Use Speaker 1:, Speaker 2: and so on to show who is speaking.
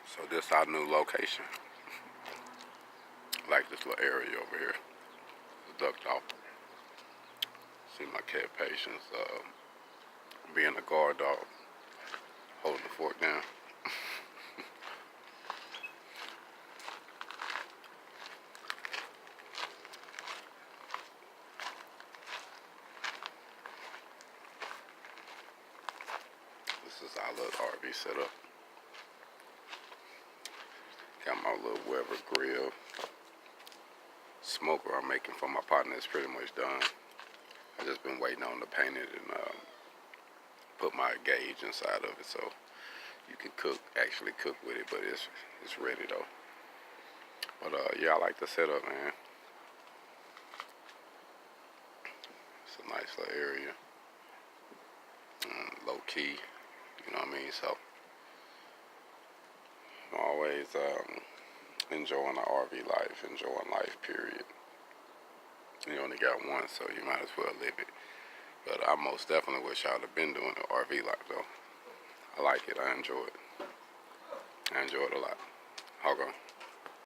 Speaker 1: So this our new location. I like this little area over here. It's ducked off. See my cat Patience being a guard dog, holding the fork down. This is our little RV setup. Got my little Welder grill. Smoker I'm making for my partner is pretty much done. I just been waiting on to paint it and put my gauge inside of it so you can actually cook with it, but it's ready though. But yeah, I like the setup, man. It's a nice little area, low key, you know what I mean? So I'm always enjoying the RV life, enjoying life, period. You only got one, so you might as well live it. But I most definitely wish I'd have been doing the RV life though. I like it, I enjoy it. I enjoy it a lot. Hog on.